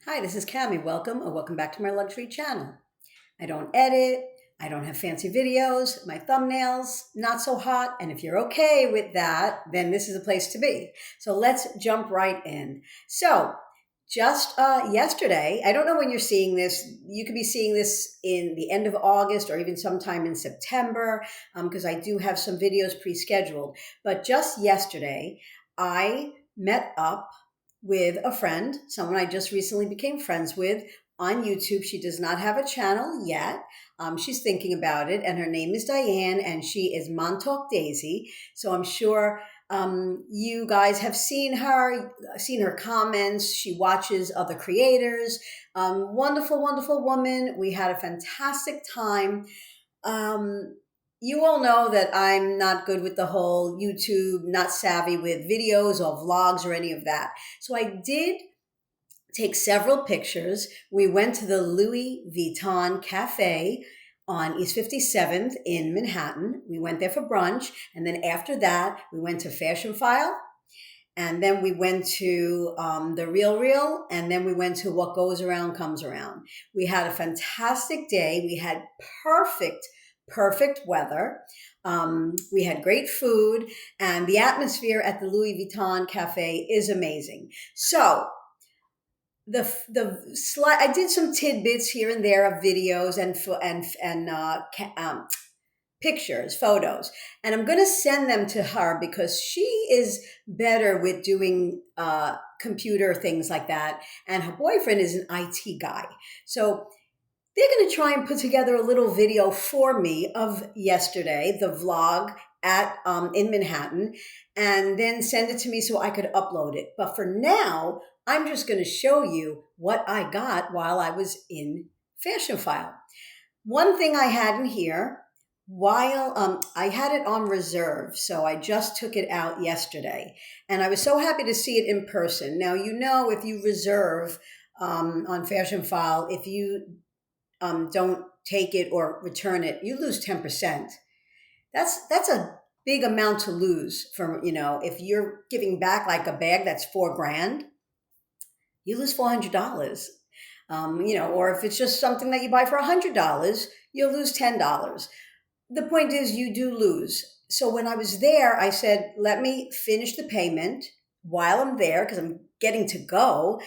Hi, this is Cami. Welcome or welcome back to my luxury channel. I don't edit. I don't have fancy videos. My thumbnails, not so hot. And if you're okay with that, then this is a place to be. So let's jump right in. So just yesterday, I don't know when you're seeing this. You could be seeing this in the end of August or even sometime in September, because I do have some videos pre-scheduled. But just yesterday, I met up with a friend, someone I just recently became friends with on YouTube. She does not have a channel yet. She's thinking about it, and her name is Diane, and she is Montauk Daisy. So I'm sure you guys have seen her comments. She watches other creators. Wonderful, wonderful woman. We had a fantastic time. Um, you all know that I'm not good with the whole YouTube, not savvy with videos or vlogs or any of that. So I did take several pictures. We went to the Louis Vuitton Cafe on East 57th in Manhattan. We went there for brunch. And then after that, we went to Fashionphile. And then we went to the Real Real. And then we went to What Goes Around Comes Around. We had a fantastic day. We had perfect weather. We had great food. And the atmosphere at the Louis Vuitton Cafe is amazing. So the slide, I did some tidbits here and there of videos and pictures, photos, and I'm going to send them to her because she is better with doing computer things like that, and her boyfriend is an IT guy. So they're going to try and put together a little video for me of yesterday, the vlog at in Manhattan, and then send it to me so I could upload it. But for now, I'm just going to show you what I got while I was in Fashionphile. One thing I had in here, while I had it on reserve, so I just took it out yesterday, and I was so happy to see it in person. Now, you know, if you reserve on Fashionphile, if you don't take it or return it, you lose 10%. That's a big amount to lose from, if you're giving back like a bag that's 4 grand, you lose $400. Or if it's just something that you buy for $100, you'll lose $10. The point is you do lose. So when I was there, I said, let me finish the payment while I'm there because I'm getting to go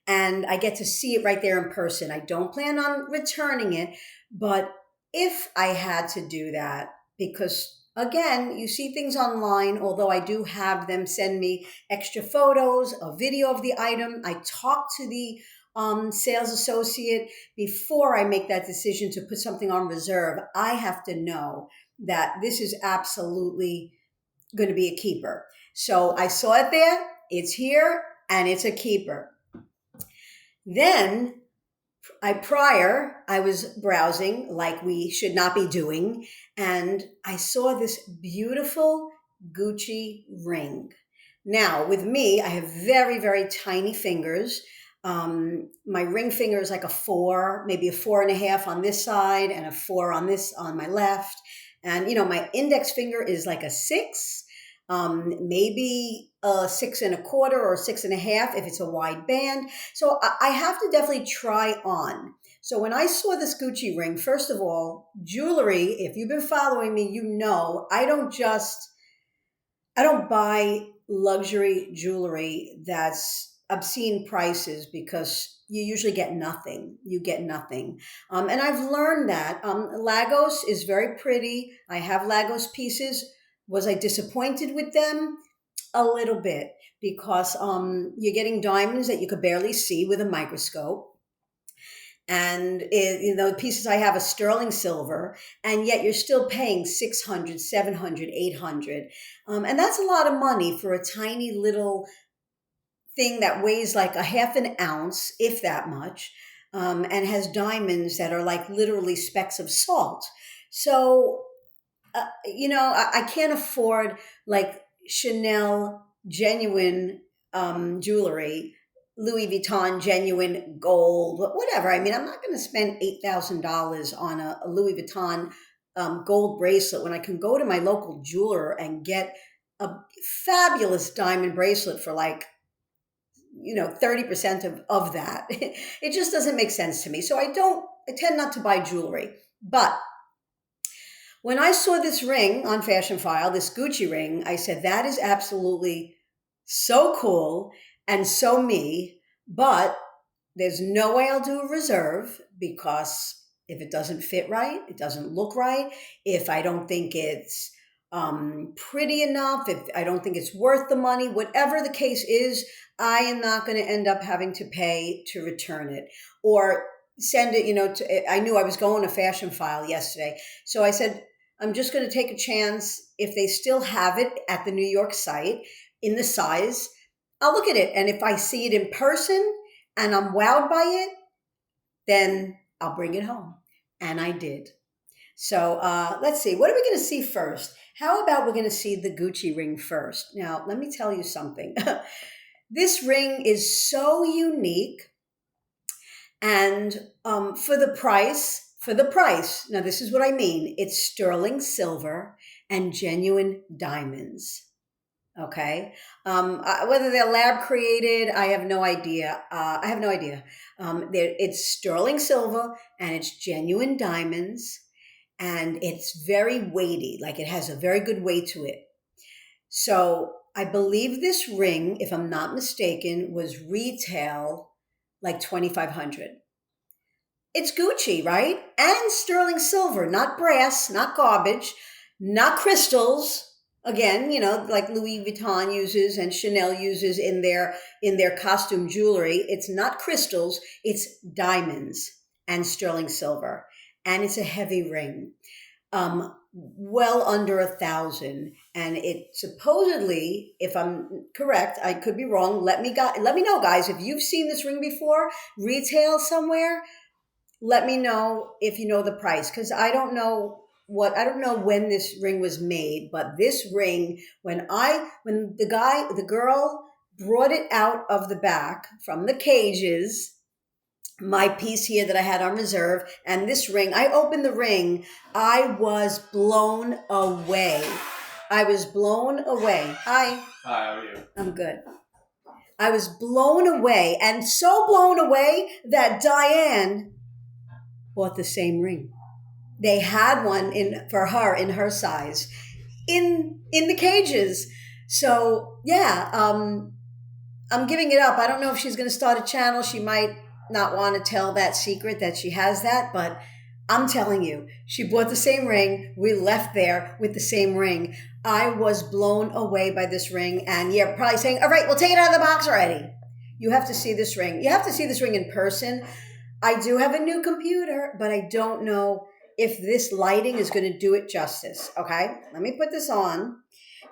and I get to see it right there in person. I don't plan on returning it, but if I had to do that, because again, you see things online, although I do have them send me extra photos, a video of the item. I talk to the sales associate before I make that decision to put something on reserve. I have to know that this is absolutely going to be a keeper. So I saw it there, it's here, and it's a keeper. Then I was browsing like we should not be doing, and I saw this beautiful Gucci ring. Now, with me, I have very, very tiny fingers. My ring finger is like a 4, maybe a 4.5 on this side and a 4 on my left. And, my index finger is like a 6, maybe a 6.25 or 6.5 if it's a wide band. So I have to definitely try on. So when I saw this Gucci ring, first of all, jewelry, if you've been following me, I don't buy luxury jewelry that's obscene prices because you usually get nothing. You get nothing. And I've learned that. Lagos is very pretty. I have Lagos pieces. Was I disappointed with them? A little bit because you're getting diamonds that you could barely see with a microscope. And the pieces I have are sterling silver, and yet you're still paying 600, 700, 800. And that's a lot of money for a tiny little thing that weighs like a half an ounce, if that much, and has diamonds that are like literally specks of salt. So, I can't afford like Chanel genuine jewelry, Louis Vuitton genuine gold, whatever. I mean, I'm not going to spend $8,000 on a Louis Vuitton gold bracelet when I can go to my local jeweler and get a fabulous diamond bracelet for like 30% of that. It just doesn't make sense to me. So I tend not to buy jewelry. But when I saw this ring on Fashionphile, this Gucci ring, I said, that is absolutely so cool and so me. But there's no way I'll do a reserve because if it doesn't fit right, it doesn't look right, if I don't think it's pretty enough, if I don't think it's worth the money, whatever the case is, I am not going to end up having to pay to return it or send it, I knew I was going to Fashionphile yesterday. So I said, I'm just going to take a chance. If they still have it at the New York site in the size, I'll look at it. And if I see it in person and I'm wowed by it, then I'll bring it home. And I did. So let's see. What are we going to see first? How about we're going to see the Gucci ring first? Now, let me tell you something. This ring is so unique. And for the price, now this is what I mean. It's sterling silver and genuine diamonds. Okay. Whether they're lab created, I have no idea. It's sterling silver and it's genuine diamonds and it's very weighty. Like it has a very good weight to it. So I believe this ring, if I'm not mistaken, was retail like 2,500. It's Gucci, right? And sterling silver, not brass, not garbage, not crystals. Again, like Louis Vuitton uses and Chanel uses in their costume jewelry. It's not crystals, it's diamonds and sterling silver. And it's a heavy ring. Well under 1,000. And it supposedly, if I'm correct, I could be wrong. Let me know, guys, if you've seen this ring before, retail somewhere. Let me know if you know the price, because I don't know when this ring was made, but this ring, when the girl brought it out of the back from the cages, my piece here that I had on reserve, and this ring, I opened the ring, I was blown away. I was blown away. Hi. Hi, how are you? I'm good. I was blown away, and so blown away that Diane bought the same ring. They had one for her in her size in the cages. So yeah, I'm giving it up. I don't know if she's going to start a channel. She might not want to tell that secret that she has that, but I'm telling you, she bought the same ring. We left there with the same ring. I was blown away by this ring. And you're probably saying, all right, we'll take it out of the box already. You have to see this ring. You have to see this ring in person. I do have a new computer, but I don't know if this lighting is going to do it justice. Okay, let me put this on.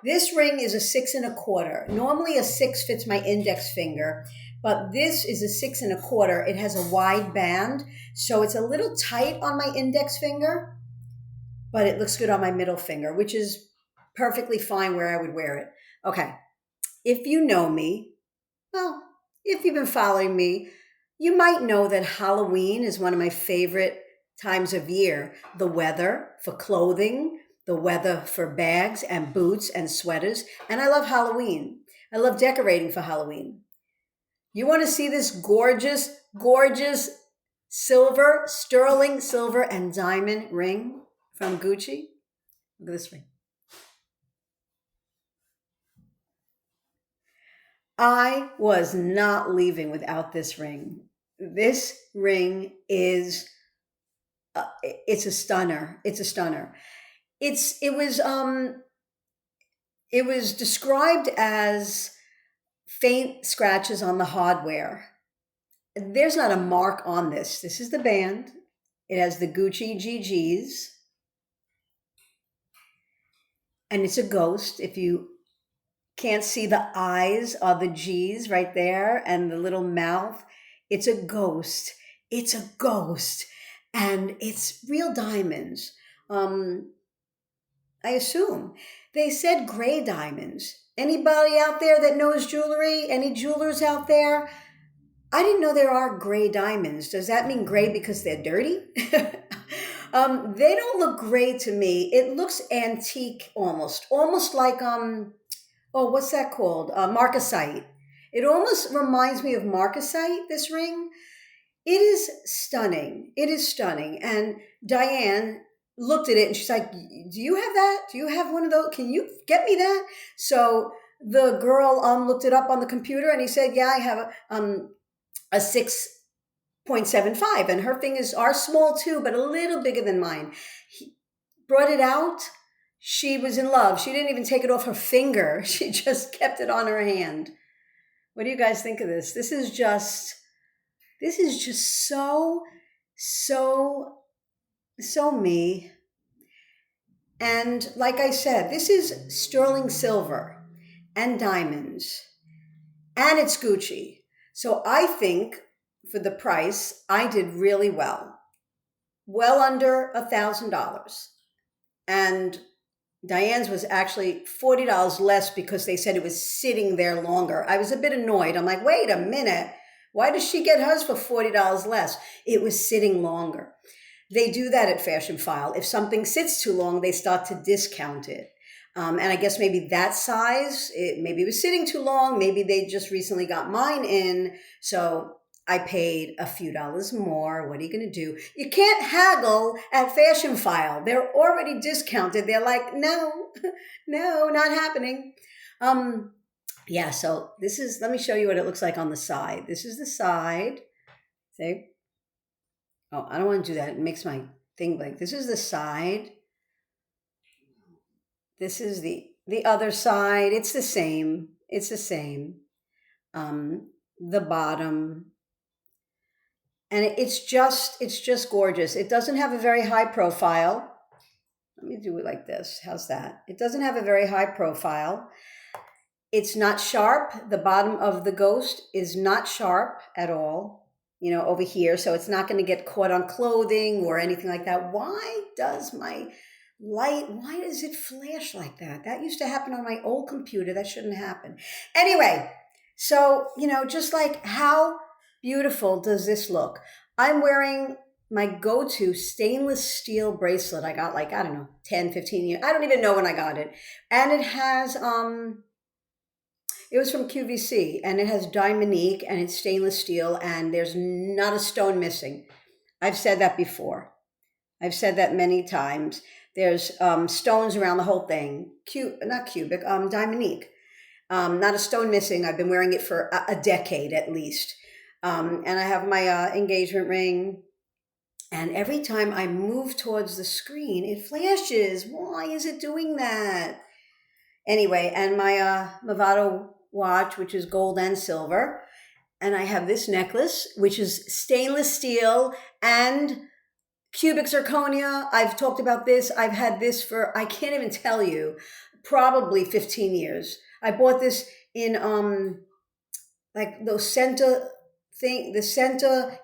This ring is a 6.25. Normally a 6 fits my index finger, but this is a 6.25. It has a wide band, so it's a little tight on my index finger, but it looks good on my middle finger, which is perfectly fine where I would wear it. Okay, if you know me, well, if you've been following me, you might know that Halloween is one of my favorite times of year. The weather for clothing, the weather for bags and boots and sweaters. And I love Halloween. I love decorating for Halloween. You want to see this gorgeous, gorgeous sterling silver and diamond ring from Gucci? Look at this ring. I was not leaving without this ring. This ring is it's a stunner. It's a stunner. It was described as faint scratches on the hardware. There's not a mark on this. This is the band. It has the Gucci GGs. And it's a ghost. If you can't see, the eyes are the G's right there and the little mouth. It's a ghost. It's a ghost. And it's real diamonds. I assume. They said gray diamonds. Anybody out there that knows jewelry? Any jewelers out there? I didn't know there are gray diamonds. Does that mean gray because they're dirty? They don't look gray to me. It looks antique almost like, what's that called? Marcasite. It almost reminds me of marcasite, this ring. It is stunning. It is stunning. And Diane looked at it and she's like, "Do you have that? Do you have one of those? Can you get me that?" So the girl looked it up on the computer and he said, "Yeah, I have a 6.75, and her fingers are small too, but a little bigger than mine." He brought it out. She was in love. She didn't even take it off her finger. She just kept it on her hand. What do you guys think of this? This is just so, so me. And like I said, this is sterling silver and diamonds, and it's Gucci. So I think for the price, I did really well. Well under $1,000. And Diane's was actually $40 less because they said it was sitting there longer. I was a bit annoyed. I'm like, wait a minute. Why does she get hers for $40 less? It was sitting longer. They do that at Fashionphile. If something sits too long, they start to discount it. And I guess maybe that size, maybe it was sitting too long. Maybe they just recently got mine in. So I paid a few dollars more. What are you going to do? You can't haggle at Fashionphile. They're already discounted. They're like, no, no, not happening. Yeah, so this is, let me show you what it looks like on the side. This is the side. See? Oh, I don't want to do that. It makes my thing blank. This is the side. This is the other side. It's the same. It's the same. The bottom. And it's just gorgeous. It doesn't have a very high profile. Let me do it like this. How's that? It doesn't have a very high profile. It's not sharp. The bottom of the ghost is not sharp at all, over here. So it's not going to get caught on clothing or anything like that. Why does it flash like that? That used to happen on my old computer. That shouldn't happen. Anyway, so, just like how beautiful does this look? I'm wearing my go-to stainless steel bracelet. I got 10, 15 years. I don't even know when I got it. And it has, it was from QVC, and it has Diamonique, and it's stainless steel, and there's not a stone missing. I've said that before. I've said that many times. There's stones around the whole thing. Diamonique. Not a stone missing. I've been wearing it for a decade at least. And I have my engagement ring. And every time I move towards the screen, it flashes. Why is it doing that? Anyway, and my Movado watch, which is gold and silver. And I have this necklace, which is stainless steel and cubic zirconia. I've talked about this. I've had this for, I can't even tell you, probably 15 years. I bought this in those center thing, the center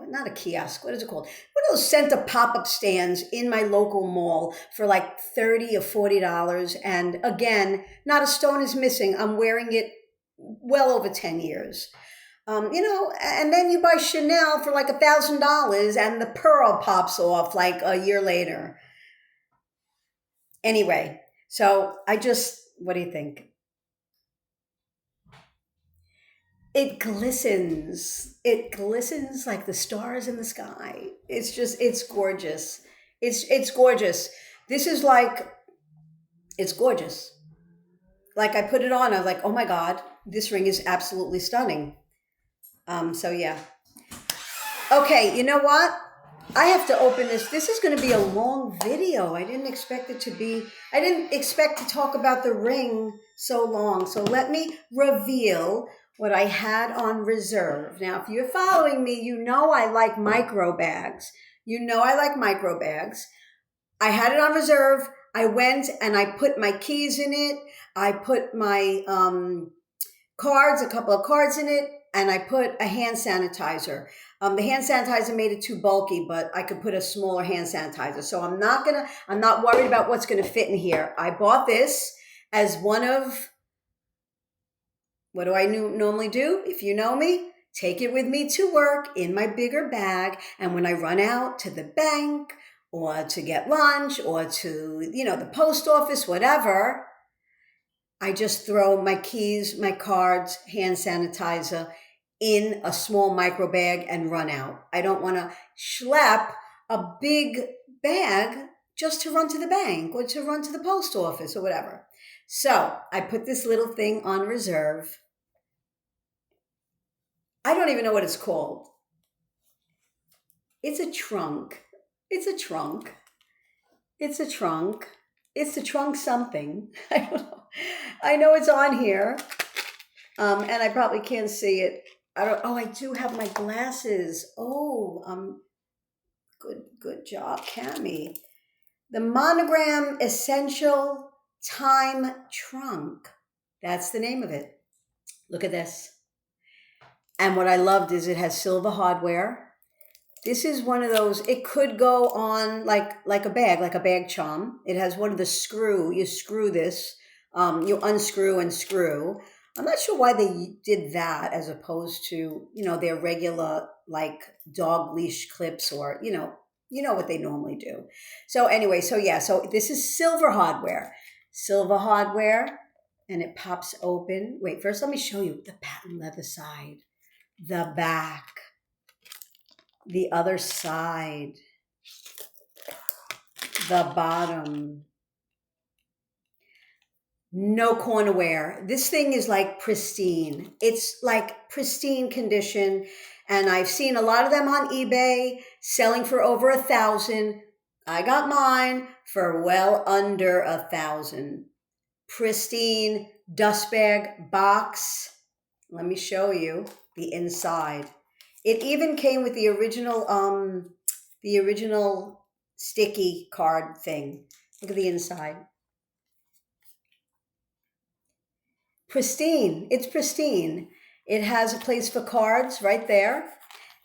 not a kiosk, what is it called? What are those center pop-up stands in my local mall for like $30 or $40. And again, not a stone is missing. I'm wearing it well over 10 years. And then you buy Chanel for like $1,000 and the pearl pops off like a year later. Anyway, so what do you think? It glistens. It glistens like the stars in the sky. It's gorgeous. It's gorgeous. This is it's gorgeous. Like I put it on, I was like, oh my God, this ring is absolutely stunning. So yeah. Okay, you know what? I have to open this. This is going to be a long video. I didn't expect to talk about the ring so long. So let me reveal what I had on reserve. Now, if you're following me, you know I like micro bags. I had it on reserve. I went and I put my keys in it. I put my a couple of cards in it, and I put a hand sanitizer. The hand sanitizer made it too bulky, but I could put a smaller hand sanitizer. So I'm not worried about what's going to fit in here. I bought this as one of, what do I normally do? If you know me, take it with me to work in my bigger bag. And when I run out to the bank or to get lunch or to, the post office, whatever, I just throw my keys, my cards, hand sanitizer in a small micro bag and run out. I don't want to schlep a big bag just to run to the bank or to run to the post office or whatever. So I put this little thing on reserve. I don't even know what it's called. It's a trunk. It's a trunk. It's a trunk. It's a trunk something. I don't know. I know it's on here, and I probably can't see it. I don't. Oh, I do have my glasses. Oh, good job, Cami. The Monogram Essential Time Trunk. That's the name of it. Look at this. And what I loved is it has silver hardware. This is one of those, it could go on like a bag charm. It has one of the screw, you screw this, you unscrew and screw. I'm not sure why they did that as opposed to, their regular like dog leash clips or, you know what they normally do. So anyway, so this is silver hardware, and it pops open. Wait, first let me show you the patent leather side, the back, the other side, the bottom. No corner wear. This thing is like pristine. It's like pristine condition. And I've seen a lot of them on eBay selling for over 1,000. I got mine for well under 1,000. Pristine dust bag box. Let me show you the inside. It even came with the original sticky card thing. Look at the inside. Pristine. It's pristine. It has a place for cards right there.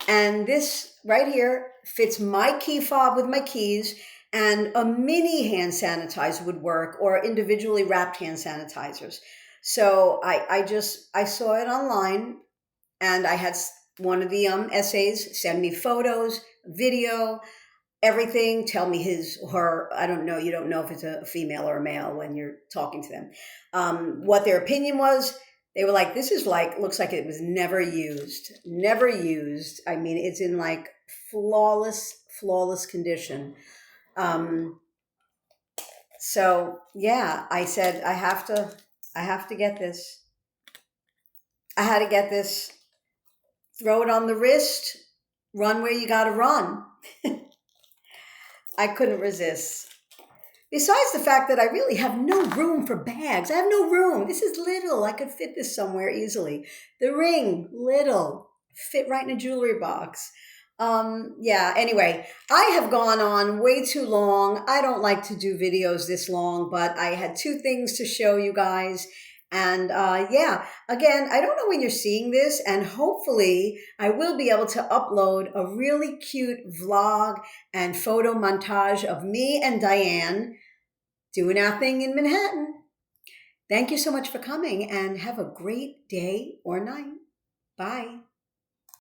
And this right here fits my key fob with my keys, and a mini hand sanitizer would work, or individually wrapped hand sanitizers. So I saw it online, and I had one of the essays send me photos, video, everything, tell me his or her, I don't know, you don't know if it's a female or a male when you're talking to them, what their opinion was. They were like, this is like, looks like it was never used. I mean, it's in like flawless condition. So yeah, I said, I have to get this. I had to get this, throw it on the wrist, run where you got to run. I couldn't resist. Besides the fact that I really have no room for bags. I have no room. This is little. I could fit this somewhere easily. The ring, little. Fit right in a jewelry box. Anyway, I have gone on way too long. I don't like to do videos this long, but I had two things to show you guys. And again, I don't know when you're seeing this, and hopefully I will be able to upload a really cute vlog and photo montage of me and Diane doing our thing in Manhattan. Thank you so much for coming, and have a great day or night. Bye.